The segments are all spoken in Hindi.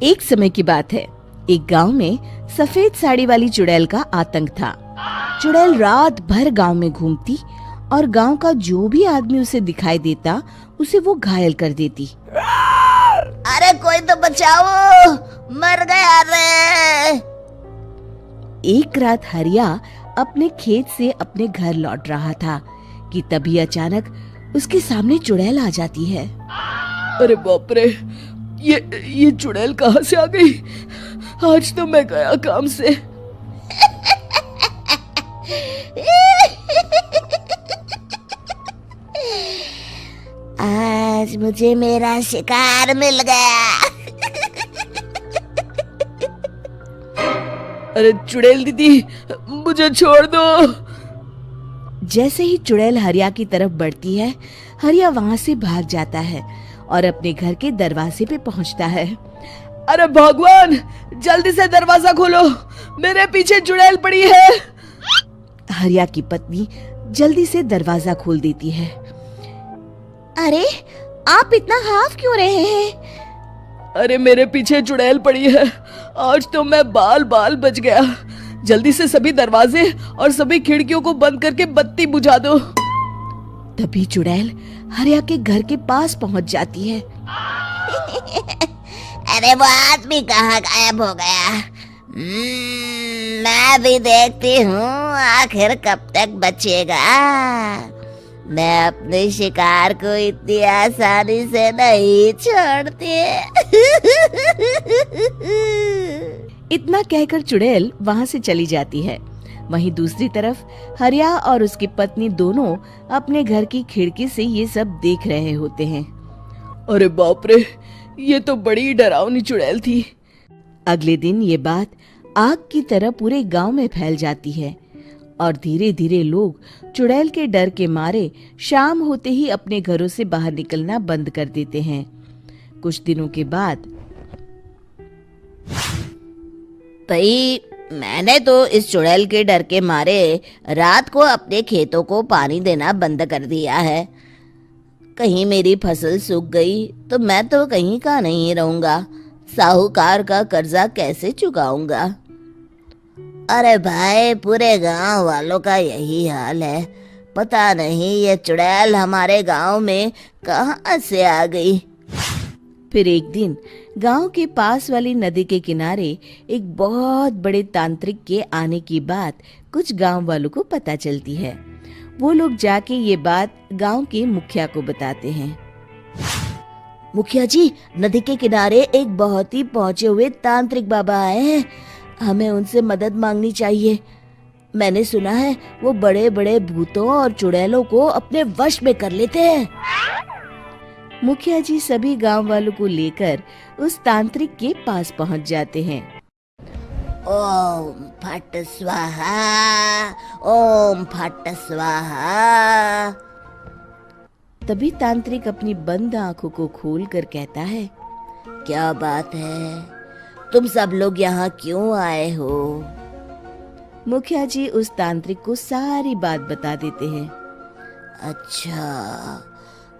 एक समय की बात है। एक गांव में सफेद साड़ी वाली चुड़ैल का आतंक था। चुड़ैल रात भर गांव में घूमती और गांव का जो भी आदमी उसे दिखाई देता उसे वो घायल कर देती। अरे कोई तो बचाओ, मर गया रे। एक रात हरिया अपने खेत से अपने घर लौट रहा था कि तभी अचानक उसके सामने चुड़ैल आ जाती है। अरे बाप रे, ये चुड़ैल कहाँ से आ गई? आज तो मैं गया काम से। आज मुझे मेरा शिकार मिल गया। अरे चुड़ैल दीदी, मुझे छोड़ दो। जैसे ही चुड़ैल हरिया की तरफ बढ़ती है, हरिया वहाँ से भाग जाता है और अपने घर के दरवाजे पे पहुँचता है। अरे भगवान, जल्दी से दरवाजा खोलो, मेरे पीछे चुड़ैल पड़ी है। हरिया की पत्नी जल्दी से दरवाजा खोल देती है। अरे आप इतना हाफ क्यों रहे हैं? अरे मेरे पीछे चुड़ैल पड़ी है, आज तो मैं बाल बाल बच गया। जल्दी से सभी दरवाजे और सभी खिड़कियों को बंद करके बत्ती बुझा दो। तभी चुड़ैल हरिया के घर के पास पहुंच जाती है। अरे वो आदमी कहाँ गायब हो गया? मैं भी देखती हूँ आखिर कब तक बचेगा। मैं अपने शिकार को इतनी आसानी से नहीं छोड़ती। इतना कहकर चुड़ैल वहाँ से चली जाती है। वहीं दूसरी तरफ हरिया और उसकी पत्नी दोनों अपने घर की खिड़की से ये सब देख रहे होते हैं। अरे बाप रे, ये तो बड़ी डरावनी चुड़ैल थी। अगले दिन ये बात आग की तरह पूरे गांव में फैल जाती है और धीरे धीरे लोग चुड़ैल के डर के मारे शाम होते ही अपने घरों से बाहर निकलना बंद कर देते हैं। कुछ दिनों के बाद भाई, मैंने तो इस चुड़ैल के डर के मारे रात को अपने खेतों को पानी देना बंद कर दिया है। कहीं मेरी फसल सूख गई तो मैं तो कहीं का नहीं रहूंगा। साहूकार का कर्जा कैसे चुकाऊंगा? अरे भाई, पूरे गांव वालों का यही हाल है। पता नहीं ये चुड़ैल हमारे गांव में कहां से आ गई। फिर एक दिन गांव के पास वाली नदी के किनारे एक बहुत बड़े तांत्रिक के आने की बात कुछ गांव वालों को पता चलती है। वो लोग जाके ये बात गांव के मुखिया को बताते हैं। मुखिया जी, नदी के किनारे एक बहुत ही पहुंचे हुए तांत्रिक बाबा आए हैं। हमें उनसे मदद मांगनी चाहिए। मैंने सुना है वो बड़े बड़े भूतों और चुड़ैलों को अपने वश में कर लेते हैं। मुखिया जी सभी गांव वालों को लेकर उस तांत्रिक के पास पहुंच जाते हैं। ओम फट स्वाहा, ओम फट स्वाहा। तभी तांत्रिक अपनी बंद आंखों को खोलकर कहता है, क्या बात है? तुम सब लोग यहाँ क्यों आए हो? मुखिया जी उस तांत्रिक को सारी बात बता देते हैं। अच्छा,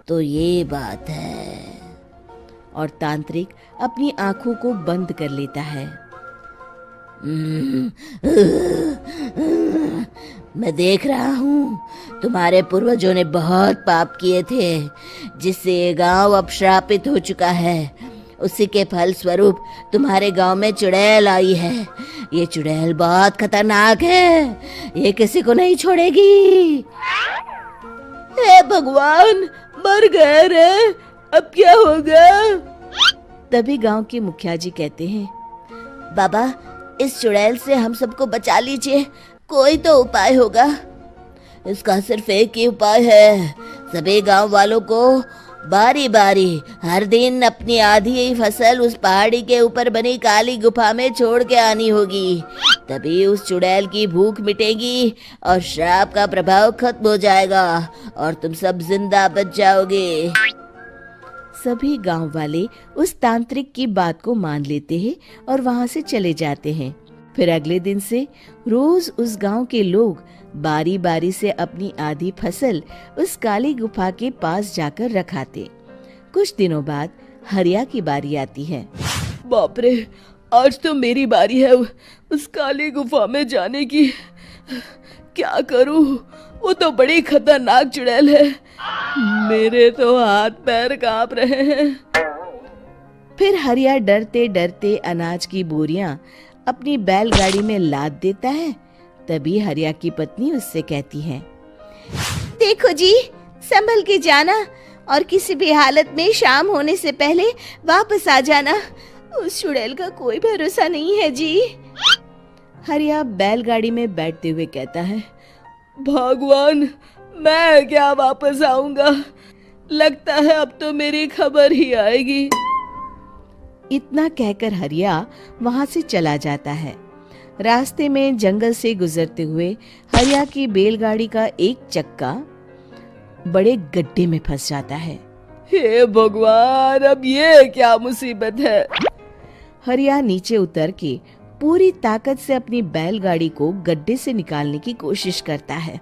तो ये बात है। और तांत्रिक अपनी आंखों को बंद कर लेता है। मैं देख रहा हूँ तुम्हारे पूर्वजों ने बहुत पाप किए थे, जिससे ये गांव अब श्रापित हो चुका है। उसी के फल स्वरूप तुम्हारे गांव में चुड़ैल आई है। ये चुड़ैल बहुत खतरनाक है, ये किसी को नहीं छोड़ेगी। हे भगवान, मर गए रे, अब क्या होगा? तभी गांव के मुखिया जी कहते हैं, बाबा, इस चुड़ैल से हम सबको बचा लीजिए। कोई तो उपाय होगा। इसका सिर्फ एक ही उपाय है। सभी गांव वालों को बारी बारी हर दिन अपनी आधी फसल उस पहाड़ी के ऊपर बनी काली गुफा में छोड़ के आनी होगी। तभी उस चुड़ैल की भूख मिटेगी और श्राप का प्रभाव खत्म हो जाएगा और तुम सब जिंदा बच जाओगे। सभी गांव वाले उस तांत्रिक की बात को मान लेते हैं और वहां से चले जाते हैं। फिर अगले दिन से रोज उस गांव के लोग बारी बारी से अपनी आधी फसल उस काली गुफा के पास जाकर रखाते। कुछ दिनों बाद हरिया की बारी आती है। बाप रे, आज तो मेरी बारी है उस काली गुफा में जाने की। क्या करूं, वो तो बड़ी खतरनाक चुड़ैल है। मेरे तो हाथ पैर कांप रहे हैं। फिर हरिया डरते डरते अनाज की बोरियां अपनी बैलगाड़ी में लाद देता है। तभी हरिया की पत्नी उससे कहती है, देखो जी, संभल के जाना और किसी भी हालत में शाम होने से पहले वापस आ जाना। उस चुड़ैल का कोई भरोसा नहीं है जी। हरिया बैलगाड़ी में बैठते हुए कहता है, भगवान, मैं क्या वापस आऊंगा? लगता है अब तो मेरी खबर ही आएगी। इतना कहकर हरिया वहां से चला जाता है। रास्ते में जंगल से गुजरते हुए हरिया की बैलगाड़ी का एक चक्का बड़े गड्ढे में फंस जाता है। हे भगवान, अब ये क्या मुसीबत है? हरिया नीचे उतर के पूरी ताकत से अपनी बैलगाड़ी को गड्ढे से निकालने की कोशिश करता है।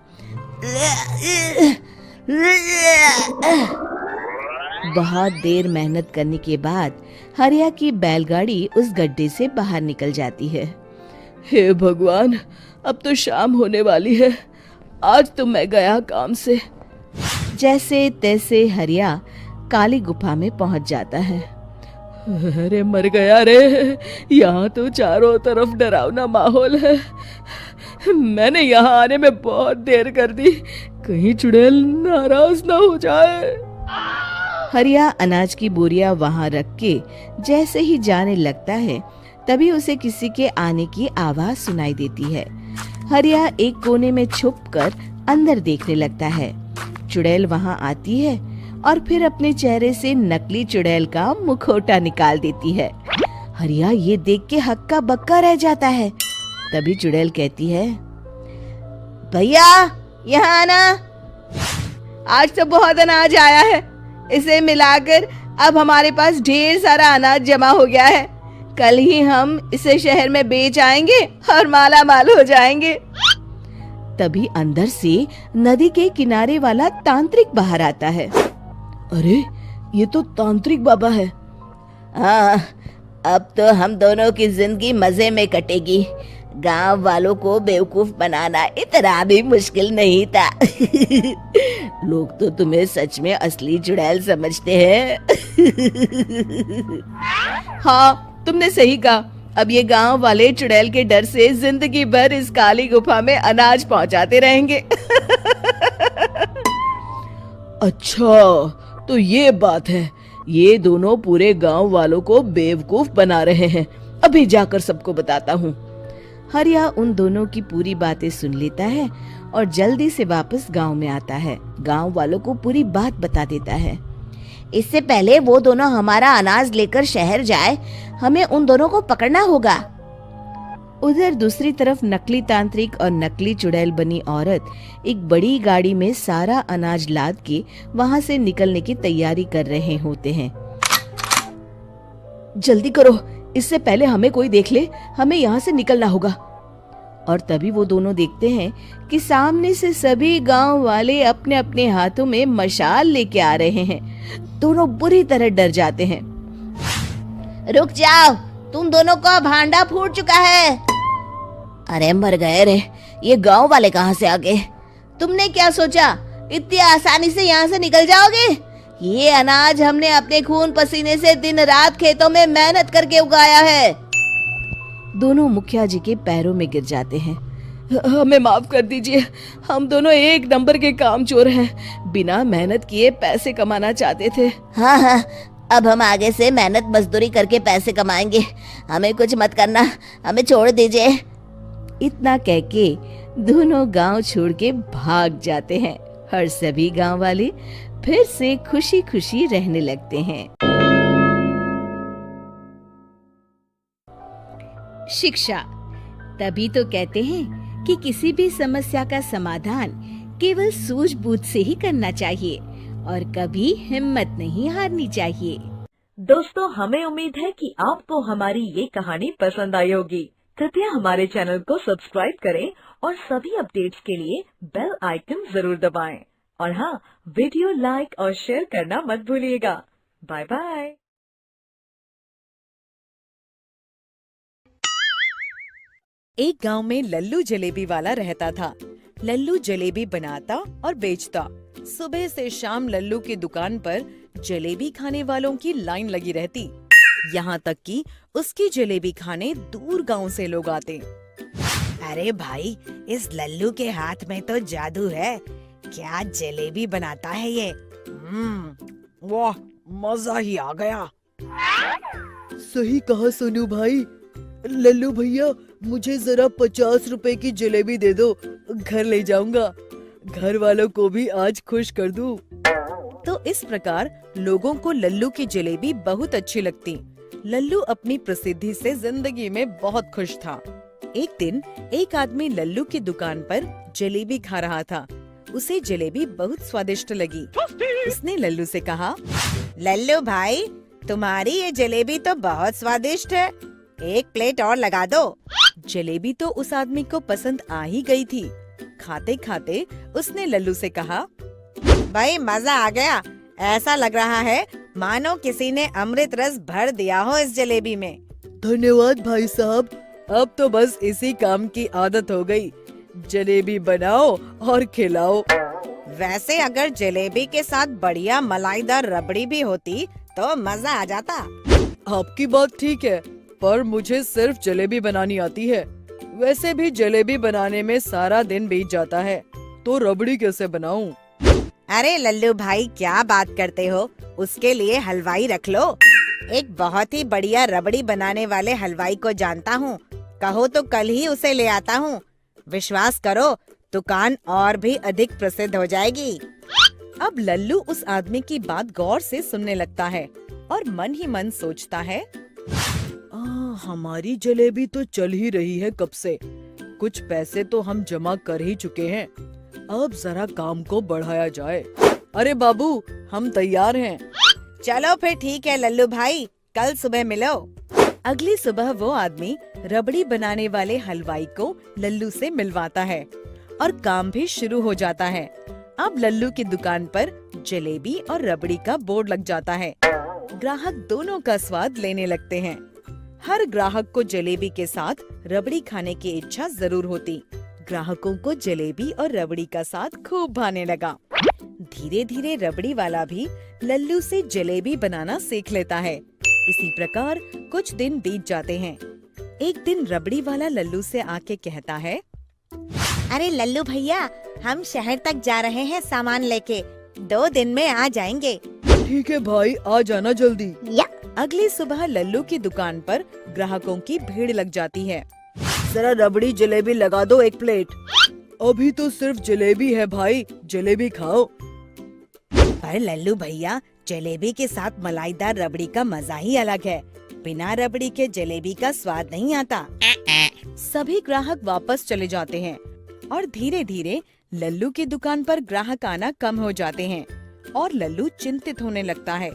बहुत देर मेहनत करने के बाद हरिया की बैलगाड़ी उस गड्ढे से बाहर निकल जाती है। हे भगवान, अब तो शाम होने वाली है। आज तो मैं गया काम से। जैसे तैसे हरिया काली गुफा में पहुंच जाता है। अरे मर गया रे, यहाँ तो चारों तरफ डरावना माहौल है। मैंने यहाँ आने में बहुत देर कर दी, कहीं चुड़ैल नाराज ना हो जाए। हरिया अनाज की बोरिया वहां रख के जैसे ही जाने लगता है, तभी उसे किसी के आने की आवाज सुनाई देती है। हरिया एक कोने में छुपकर अंदर देखने लगता है। चुड़ैल वहां आती है और फिर अपने चेहरे से नकली चुड़ैल का मुखौटा निकाल देती है। हरिया ये देख के हक्का बक्का रह जाता है। तभी चुड़ैल कहती है, भैया यहाँ आना। आज तो बहुत अनाज आया है, इसे मिलाकर अब हमारे पास ढेर सारा अनाज जमा हो गया है। कल ही हम इसे शहर में बेच आएंगे और माला माल हो जाएंगे। तभी अंदर से नदी के किनारे वाला तांत्रिक बाहर आता है। अरे, ये तो तांत्रिक बाबा है। हाँ, अब तो हम दोनों की जिंदगी मजे में कटेगी। गांव वालों को बेवकूफ बनाना इतना भी मुश्किल नहीं था। लोग तो तुम्हें सच में असली चुड़ैल समझते हैं। हाँ, तुमने सही कहा। अब ये गांव वाले चुड़ैल के डर से जिंदगी भर इस काली गुफा में अनाज पहुंचाते रहेंगे। अच्छा, तो ये बात है। ये दोनों पूरे गांव वालों को बेवकूफ बना रहे हैं। अभी जाकर सबको बताता हूँ। हरिया उन दोनों की पूरी बातें सुन लेता है और जल्दी से वापस गांव में आता है। गांव वालों को पूरी बात बता देता है। इससे पहले वो दोनों हमारा अनाज लेकर शहर जाए, हमें उन दोनों को पकड़ना होगा। उधर दूसरी तरफ नकली तांत्रिक और नकली चुड़ैल बनी औरत एक बड़ी गाड़ी में सारा अनाज लाद के वहां से निकलने की तैयारी कर रहे होते हैं। जल्दी करो, इससे पहले हमें कोई देख ले। हमें यहाँ से निकलना होगा। और तभी वो दोनों देखते हैं कि सामने से सभी गांव वाले अपने अपने हाथों में मशाल लेके आ रहे हैं। दोनों बुरी तरह डर जाते हैं। रुक जाओ, तुम दोनों का भांडा फूट चुका है। अरे मर गए रे, ये गांव वाले कहाँ से आ गए? तुमने क्या सोचा इतनी आसानी से यहाँ से निकल जाओगे? ये अनाज हमने अपने खून पसीने से दिन रात खेतों में मेहनत करके उगाया है। दोनों मुखिया जी के पैरों में गिर जाते हैं। हमें माफ कर दीजिए, हम दोनों एक नंबर के कामचोर हैं। बिना मेहनत किए पैसे कमाना चाहते थे। हाँ हाँ, अब हम आगे से मेहनत मजदूरी करके पैसे कमाएंगे। हमें कुछ मत करना, हमें छोड़ दीजिए। इतना कह के दोनों गांव छोड़ के भाग जाते हैं और सभी गांव वाले फिर से खुशी खुशी रहने लगते हैं। शिक्षा, तभी तो कहते हैं कि किसी भी समस्या का समाधान केवल सूझबूझ से ही करना चाहिए और कभी हिम्मत नहीं हारनी चाहिए। दोस्तों, हमें उम्मीद है कि आपको हमारी ये कहानी पसंद आई होगी। कृपया हमारे चैनल को सब्सक्राइब करें और सभी अपडेट्स के लिए बेल आइकन जरूर दबाएं। और हाँ, वीडियो लाइक और शेयर करना मत भूलिएगा। Bye bye. एक गांव में लल्लू जलेबी वाला रहता था। लल्लू जलेबी बनाता और बेचता। सुबह से शाम लल्लू की दुकान पर जलेबी खाने वालों की लाइन लगी रहती। यहाँ तक कि उसकी जलेबी खाने दूर गांव से लोग आते। अरे भाई, इस लल्लू के हाथ में तो जादू है। क्या जलेबी बनाता है ये। वाह, मजा ही आ गया। सही कहा सोनू भाई। लल्लू भैया, मुझे जरा 50 रुपए की जलेबी दे दो, घर ले जाऊंगा। घर वालों को भी आज खुश कर दूं। तो इस प्रकार लोगों को लल्लू की जलेबी बहुत अच्छी लगती। लल्लू अपनी प्रसिद्धि से जिंदगी में बहुत खुश था। एक दिन एक आदमी लल्लू की दुकान पर जलेबी खा रहा था। उसे जलेबी बहुत स्वादिष्ट लगी। उसने लल्लू से कहा, लल्लू भाई, तुम्हारी ये जलेबी तो बहुत स्वादिष्ट है। एक प्लेट और लगा दो। जलेबी तो उस आदमी को पसंद आ ही गई थी। खाते खाते उसने लल्लू से कहा, भाई मजा आ गया। ऐसा लग रहा है मानो किसी ने अमृत रस भर दिया हो इस जलेबी में। धन्यवाद भाई साहब। अब तो बस इसी काम की आदत हो गई। जलेबी बनाओ और खिलाओ। वैसे अगर जलेबी के साथ बढ़िया मलाईदार रबड़ी भी होती तो मजा आ जाता। आपकी बात ठीक है, पर मुझे सिर्फ जलेबी बनानी आती है। वैसे भी जलेबी बनाने में सारा दिन बीत जाता है, तो रबड़ी कैसे बनाऊं? अरे लल्लू भाई, क्या बात करते हो। उसके लिए हलवाई रख लो। एक बहुत ही बढ़िया रबड़ी बनाने वाले हलवाई को जानता हूँ। कहो तो कल ही उसे ले आता हूँ। विश्वास करो, दुकान और भी अधिक प्रसिद्ध हो जाएगी। अब लल्लू उस आदमी की बात गौर से सुनने लगता है और मन ही मन सोचता है, हमारी जलेबी तो चल ही रही है कब से। कुछ पैसे तो हम जमा कर ही चुके हैं। अब जरा काम को बढ़ाया जाए। अरे बाबू, हम तैयार हैं। चलो फिर ठीक है लल्लू भाई, कल सुबह मिलो। अगली सुबह वो आदमी रबड़ी बनाने वाले हलवाई को लल्लू से मिलवाता है और काम भी शुरू हो जाता है। अब लल्लू की दुकान पर जलेबी और रबड़ी का बोर्ड लग जाता है। ग्राहक दोनों का स्वाद लेने लगते हैं। हर ग्राहक को जलेबी के साथ रबड़ी खाने की इच्छा जरूर होती। ग्राहकों को जलेबी और रबड़ी का साथ खूब भाने लगा। धीरे धीरे रबड़ी वाला भी लल्लू से जलेबी बनाना सीख लेता है। इसी प्रकार कुछ दिन बीत जाते हैं। एक दिन रबड़ी वाला लल्लू से आके कहता है, अरे लल्लू भैया, हम शहर तक जा रहे हैं सामान लेके। 2 दिन में आ जाएंगे। ठीक है भाई, आ जाना जल्दी। अगली सुबह लल्लू की दुकान पर ग्राहकों की भीड़ लग जाती है। जरा रबड़ी जलेबी लगा दो 1 प्लेट। अभी तो सिर्फ जलेबी है भाई, जलेबी खाओ। पर लल्लू भैया, जलेबी के साथ मलाईदार रबड़ी का मजा ही अलग है। बिना रबड़ी के जलेबी का स्वाद नहीं आता। सभी ग्राहक वापस चले जाते हैं और धीरे धीरे लल्लू की दुकान पर ग्राहक आना कम हो जाते हैं और लल्लू चिंतित होने लगता है।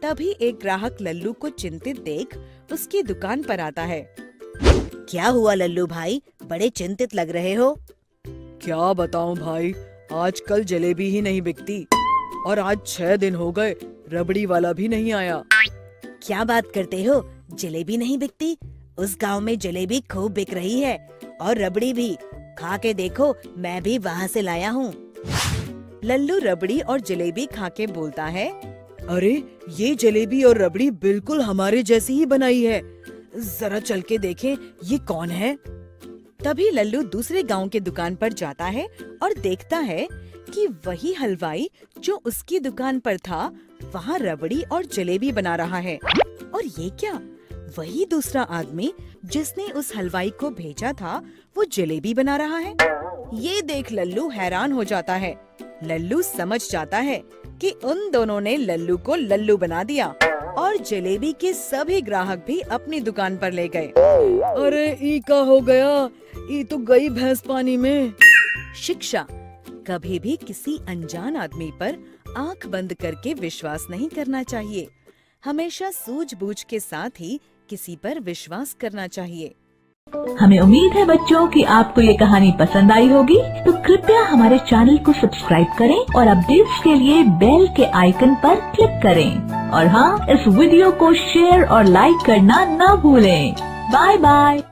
तभी एक ग्राहक लल्लू को चिंतित देख उसकी दुकान पर आता है। क्या हुआ लल्लू भाई, बड़े चिंतित लग रहे हो। क्या बताऊं भाई, आजकल जलेबी ही नहीं बिकती और आज 6 दिन हो गए, रबड़ी वाला भी नहीं आया। क्या बात करते हो, जलेबी नहीं बिकती? उस गांव में जलेबी खूब बिक रही है और रबड़ी भी। खा के देखो, मैं भी वहाँ से लाया हूँ। लल्लू रबड़ी और जलेबी खा के बोलता है, अरे ये जलेबी और रबड़ी बिल्कुल हमारे जैसी ही बनाई है। जरा चल के देखें, ये कौन है? तभी लल्लू दूसरे गांव के दुकान पर जाता है और देखता है कि वही हलवाई जो उसकी दुकान पर था, वहाँ रबड़ी और जलेबी बना रहा है। और ये क्या, वही दूसरा आदमी जिसने उस हलवाई को भेजा था, वो जलेबी बना रहा है। ये देख लल्लू हैरान हो जाता है। लल्लू समझ जाता है कि उन दोनों ने लल्लू को लल्लू बना दिया और जलेबी के सभी ग्राहक भी अपनी दुकान पर ले गए। अरे ई का हो गया, ई तो गई भैंस पानी में। शिक्षा, कभी भी किसी अनजान आदमी पर आंख बंद करके विश्वास नहीं करना चाहिए। हमेशा सूझबूझ के साथ ही किसी पर विश्वास करना चाहिए। हमें उम्मीद है बच्चों कि आपको ये कहानी पसंद आई होगी। तो कृपया हमारे चैनल को सब्सक्राइब करें और अपडेट्स के लिए बेल के आइकन पर क्लिक करें। और हाँ, इस वीडियो को शेयर और लाइक करना ना भूलें। Bye bye.